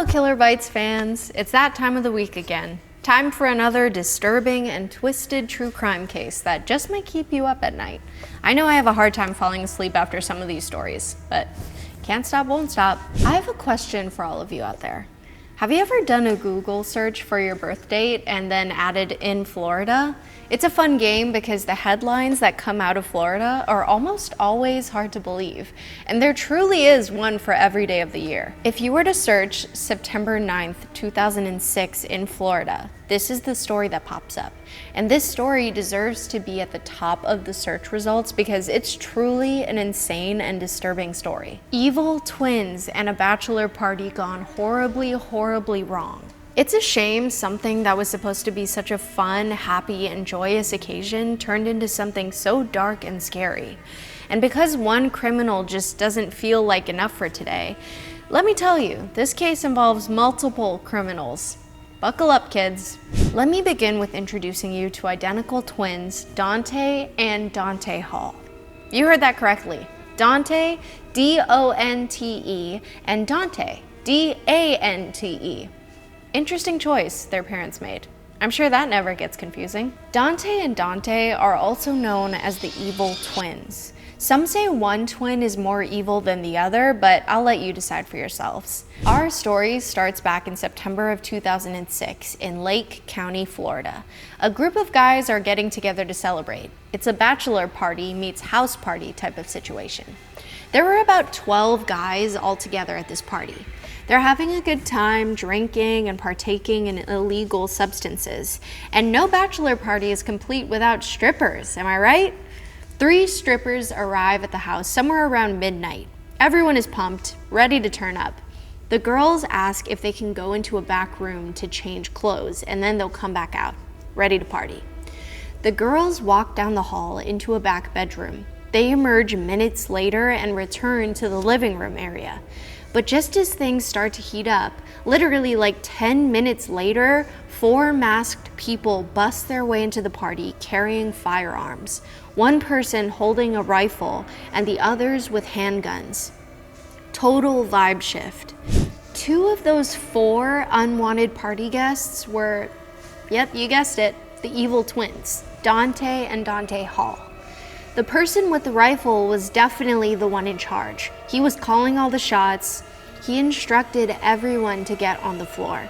Hello Killer Bites fans, it's that time of the week again. Time for another disturbing and twisted true crime case that just might keep you up at night. I know I have a hard time falling asleep after some of these stories, but can't stop, won't stop. I have a question for all of you out there. Have you ever done a Google search for your birth date and then added in Florida? It's a fun game because the headlines that come out of Florida are almost always hard to believe, and there truly is one for every day of the year. If you were to search September 9th, 2006 in Florida, this is the story that pops up. And this story deserves to be at the top of the search results because it's truly an insane and disturbing story. Evil twins and a bachelor party gone horribly, horribly wrong. It's a shame something that was supposed to be such a fun, happy, and joyous occasion turned into something so dark and scary. And because one criminal just doesn't feel like enough for today, let me tell you, this case involves multiple criminals. Buckle up, kids. Let me begin with introducing you to identical twins, Donte and Dante Hall. You heard that correctly. Donte, D-O-N-T-E, and Dante, D-A-N-T-E. Interesting choice their parents made. I'm sure that never gets confusing. Donte and Dante are also known as the evil twins. Some say one twin is more evil than the other, but I'll let you decide for yourselves. Our story starts back in September of 2006 in Lake County, Florida. A group of guys are getting together to celebrate. It's a bachelor party meets house party type of situation. There were about 12 guys all together at this party. They're having a good time drinking and partaking in illegal substances. And no bachelor party is complete without strippers, am I right? 3 strippers arrive at the house somewhere around midnight. Everyone is pumped, ready to turn up. The girls ask if they can go into a back room to change clothes, and then they'll come back out, ready to party. The girls walk down the hall into a back bedroom. They emerge minutes later and return to the living room area. But just as things start to heat up, literally like 10 minutes later, 4 masked people bust their way into the party carrying firearms. One person holding a rifle and the others with handguns. Total vibe shift. 2 of those 4 unwanted party guests were, yep, you guessed it, the evil twins, Donte and Dante Hall. The person with the rifle was definitely the one in charge. He was calling all the shots. He instructed everyone to get on the floor.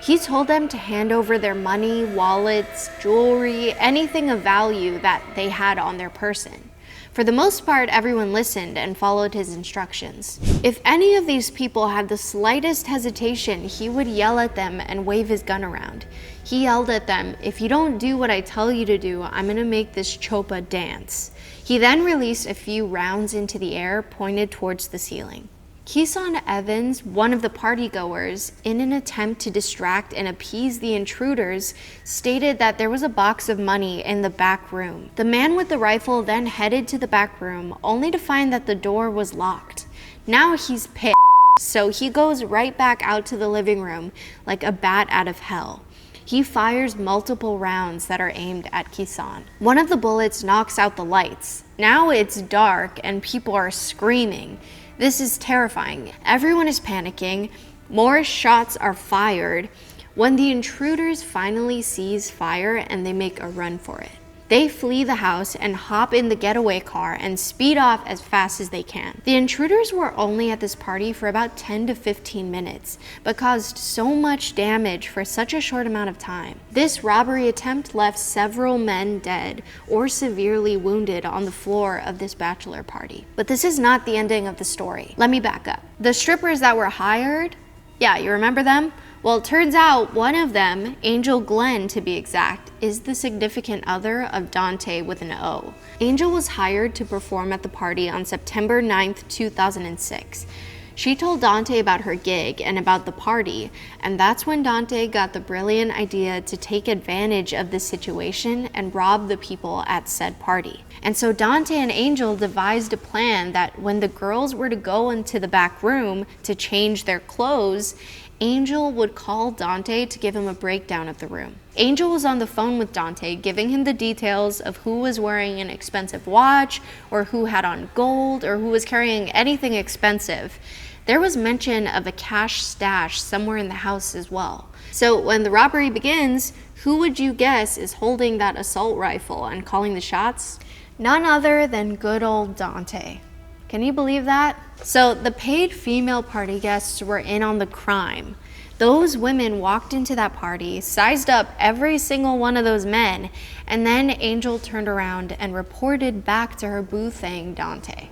He told them to hand over their money, wallets, jewelry, anything of value that they had on their person. For the most part, everyone listened and followed his instructions. If any of these people had the slightest hesitation, he would yell at them and wave his gun around. He yelled at them, "If you don't do what I tell you to do, I'm gonna make this chopa dance." He then released a few rounds into the air, pointed towards the ceiling. Keeson Evans, one of the partygoers, in an attempt to distract and appease the intruders, stated that there was a box of money in the back room. The man with the rifle then headed to the back room, only to find that the door was locked. Now he's pissed, so he goes right back out to the living room like a bat out of hell. He fires multiple rounds that are aimed at Keeson. One of the bullets knocks out the lights. Now it's dark and people are screaming. This is terrifying. Everyone is panicking. More shots are fired when the intruders finally cease fire and they make a run for it. They flee the house and hop in the getaway car and speed off as fast as they can. The intruders were only at this party for about 10 to 15 minutes, but caused so much damage for such a short amount of time. This robbery attempt left several men dead or severely wounded on the floor of this bachelor party. But this is not the ending of the story. Let me back up. The strippers that were hired, yeah, you remember them? Well, it turns out one of them, Angel Glenn to be exact, is the significant other of Donte with an O. Angel was hired to perform at the party on September 9th, 2006. She told Donte about her gig and about the party, and that's when Donte got the brilliant idea to take advantage of this situation and rob the people at said party. And so Donte and Angel devised a plan that when the girls were to go into the back room to change their clothes, Angel would call Donte to give him a breakdown of the room. Angel was on the phone with Donte, giving him the details of who was wearing an expensive watch, or who had on gold, or who was carrying anything expensive. There was mention of a cash stash somewhere in the house as well. So when the robbery begins, who would you guess is holding that assault rifle and calling the shots? None other than good old Donte. Can you believe that? So the paid female party guests were in on the crime. Those women walked into that party, sized up every single one of those men, and then Angel turned around and reported back to her boo thing, Donte.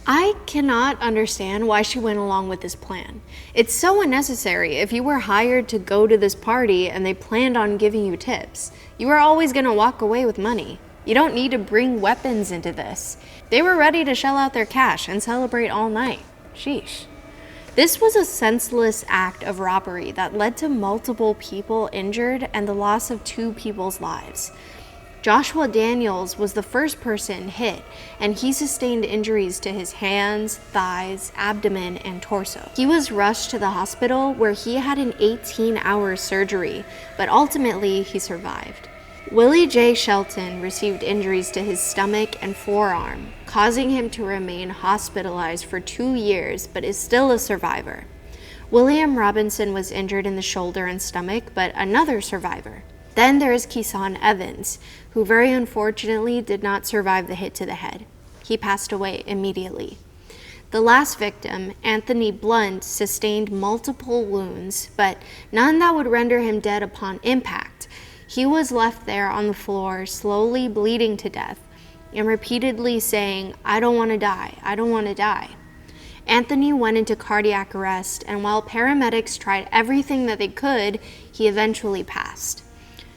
I cannot understand why she went along with this plan. It's so unnecessary. If you were hired to go to this party and they planned on giving you tips, you are always going to walk away with money. You don't need to bring weapons into this. They were ready to shell out their cash and celebrate all night. Sheesh. This was a senseless act of robbery that led to multiple people injured and the loss of 2 people's lives. Joshua Daniels was the first person hit, and he sustained injuries to his hands, thighs, abdomen, and torso. He was rushed to the hospital where he had an 18-hour surgery, but ultimately he survived. Willie J. Shelton received injuries to his stomach and forearm, causing him to remain hospitalized for 2 years, but is still a survivor. William Robinson was injured in the shoulder and stomach, but another survivor. Then there is Keeson Evans, who very unfortunately did not survive the hit to the head. He passed away immediately. The last victim, Anthony Blunt, sustained multiple wounds, but none that would render him dead upon impact. He was left there on the floor, slowly bleeding to death, and repeatedly saying, "I don't want to die, I don't want to die." Anthony went into cardiac arrest, and while paramedics tried everything that they could, he eventually passed.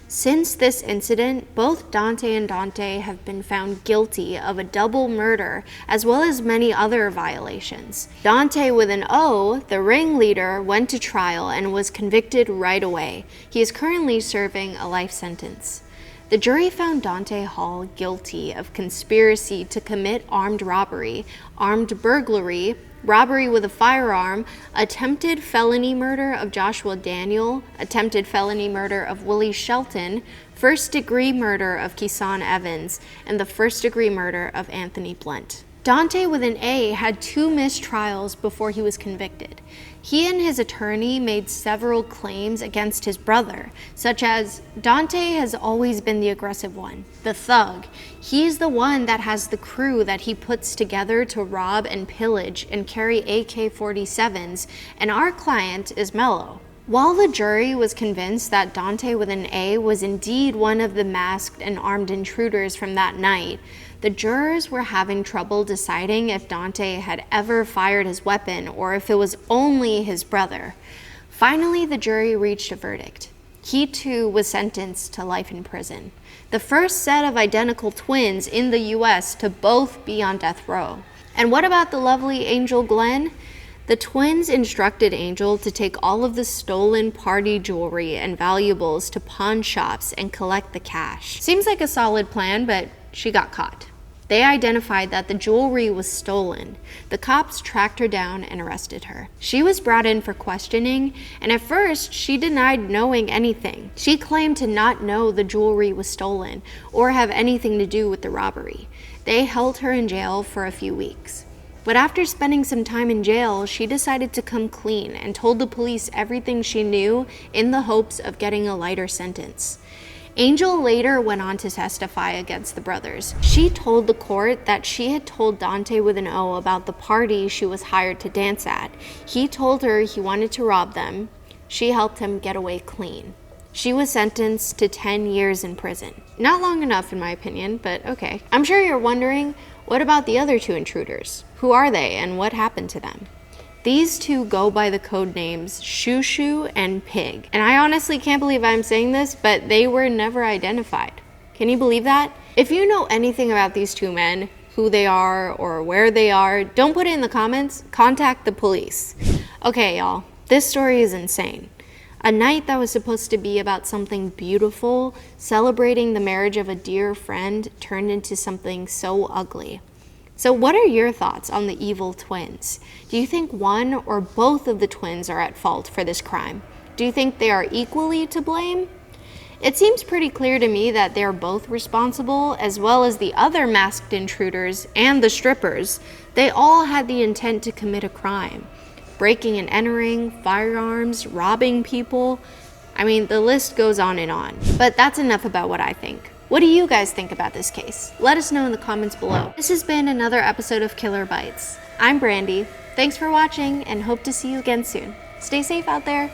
Since this incident, both Donte and Dante have been found guilty of a double murder as well as many other violations. Donte with an O, the ringleader, went to trial and was convicted right away. He is currently serving a life sentence. The jury found Dante Hall guilty of conspiracy to commit armed robbery, armed burglary, robbery with a firearm, attempted felony murder of Joshua Daniel, attempted felony murder of Willie Shelton, first-degree murder of Keeson Evans, and the first-degree murder of Anthony Blunt. Donte with an A had 2 missed trials before he was convicted. He and his attorney made several claims against his brother, such as, Donte has always been the aggressive one, the thug. He's the one that has the crew that he puts together to rob and pillage and carry AK-47s, and our client is mellow. While the jury was convinced that Donte with an A was indeed one of the masked and armed intruders from that night, the jurors were having trouble deciding if Donte had ever fired his weapon or if it was only his brother. Finally, the jury reached a verdict. He too was sentenced to life in prison, the first set of identical twins in the US to both be on death row. And what about the lovely Angel Glenn? The twins instructed Angel to take all of the stolen party jewelry and valuables to pawn shops and collect the cash. Seems like a solid plan, but she got caught. They identified that the jewelry was stolen. The cops tracked her down and arrested her. She was brought in for questioning, and at first, she denied knowing anything. She claimed to not know the jewelry was stolen or have anything to do with the robbery. They held her in jail for a few weeks. But after spending some time in jail, she decided to come clean and told the police everything she knew in the hopes of getting a lighter sentence. Angel later went on to testify against the brothers. She told the court that she had told Donte with an O about the party she was hired to dance at. He told her he wanted to rob them. She helped him get away clean. She was sentenced to 10 years in prison. Not long enough in my opinion, but okay. I'm sure you're wondering, what about the other 2 intruders? Who are they and what happened to them? These 2 go by the code names Shoo Shoo and Pig. And I honestly can't believe I'm saying this, but they were never identified. Can you believe that? If you know anything about these 2 men, who they are or where they are, don't put it in the comments, contact the police. Okay, y'all, this story is insane. A night that was supposed to be about something beautiful, celebrating the marriage of a dear friend, turned into something so ugly. So what are your thoughts on the evil twins? Do you think one or both of the twins are at fault for this crime? Do you think they are equally to blame? It seems pretty clear to me that they are both responsible, as well as the other masked intruders and the strippers. They all had the intent to commit a crime. breaking and entering, firearms, robbing people. I mean, the list goes on and on. But that's enough about what I think. What do you guys think about this case? Let us know in the comments below. This has been another episode of Killer Bites. I'm Brandi. Thanks for watching and hope to see you again soon. Stay safe out there.